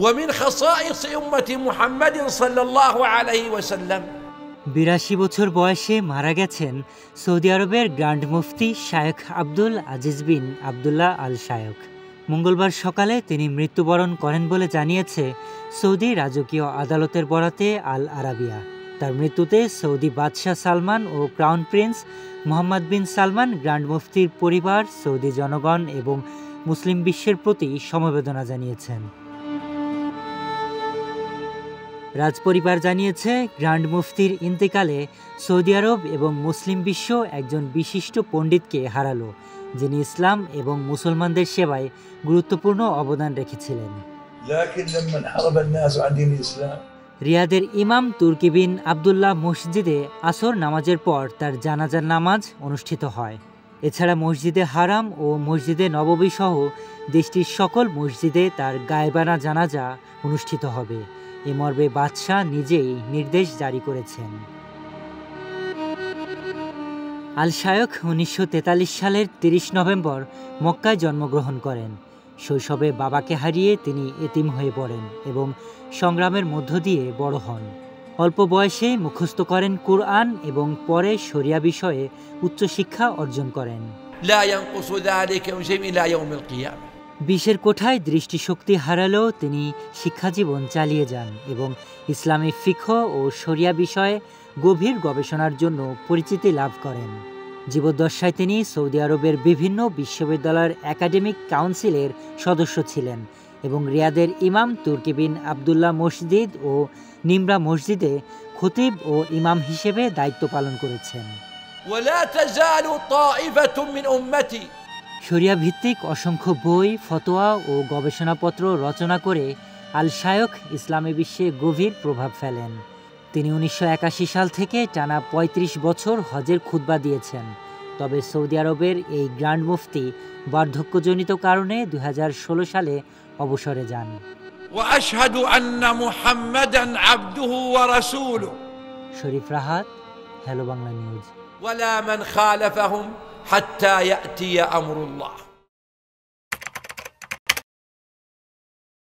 ومن خصائص أمة محمد صلى الله عليه وسلم 82 বছর বয়সে মারা গেছেন সৌদি আরবের গ্র্যান্ড মুফতি শায়েখ আব্দুল আজিজ বিন আবদুল্লাহ আল শায়েখ। মঙ্গলবার সকালে তিনি মৃত্যুবরণ করেন বলে জানিয়েছে সৌদি রাজকীয় আদালতের বরাতে আল আরাবিয়া। তার মৃত্যুতে সৌদি বাদশাহ সালমান ও ক্রাউন প্রিন্স মোহাম্মদ বিন সালমান, গ্র্যান্ড মুফতির পরিবার, সৌদি জনগণ এবং মুসলিম বিশ্বের প্রতি সমবেদনা জানিয়েছেন। রাজপরিবার জানিয়েছে গ্র্যান্ড মুফতির ইন্তেকালে সৌদি আরব এবং মুসলিম বিশ্ব একজন বিশিষ্ট পণ্ডিতকে হারালো, যিনি ইসলাম এবং মুসলমানদের সেবায় গুরুত্বপূর্ণ অবদান রেখেছিলেন। রিয়াদের ইমাম তুর্কি বিন আবদুল্লাহ মসজিদে আসর নামাজের পর তার জানাজার নামাজ অনুষ্ঠিত হয়। এছাড়া মসজিদে হারাম ও মসজিদে নববী সহ দেশটির সকল মসজিদে তার গায়েবানা জানাজা অনুষ্ঠিত হবে। এ মর্মে বাদশাহ নিজেই নির্দেশ জারি করেছেন। আল শায়েখ 1943 সালের 30 নভেম্বর মক্কায় জন্মগ্রহণ করেন। শৈশবে বাবাকে হারিয়ে তিনি এতিম হয়ে পড়েন এবং সংগ্রামের মধ্য দিয়ে বড় হন। অল্প বয়সে মুখস্থ করেন কুরআন এবং পরে শরিয়া বিষয়ে উচ্চশিক্ষা অর্জন করেন। لا ينقص ذلك شيء إلى يوم القيامة। 20-এর কোঠায় দৃষ্টিশক্তি হারালেও তিনি শিক্ষাজীবন চালিয়ে যান এবং ইসলামী ফিকহ ও শরিয়া বিষয়ে গভীর গবেষণার জন্য পরিচিতি লাভ করেন। জীবদ্দশায় তিনি সৌদি আরবের বিভিন্ন বিশ্ববিদ্যালয়ের একাডেমিক কাউন্সিলের সদস্য ছিলেন এবং রিয়াদের ইমাম তুর্কি বিন আবদুল্লাহ মসজিদ ও নিমরা মসজিদে খতিব ও ইমাম হিসেবে দায়িত্ব পালন করেছেন। ولا تزال طائفة من أمتي। শরিয়া ভিত্তিক অসংখ্য বই, ফতোয়া ও গবেষণাপত্র রচনা করে আল শায়েখ ইসলামী বিশ্বে গভীর প্রভাব ফেলেন। তিনি 1981 সাল থেকে টানা 35 বছর হজের খুতবা দিয়েছেন। তবে সৌদি আরবের এই গ্র্যান্ড মুফতি বার্ধক্যজনিত কারণে 2016 সালে অবসরে যান। وأشهد أن محمدًا عبده ورسوله। Sharif Rahat, hello Bangla news. ولا من خالفهم حتى يأتي أمر الله।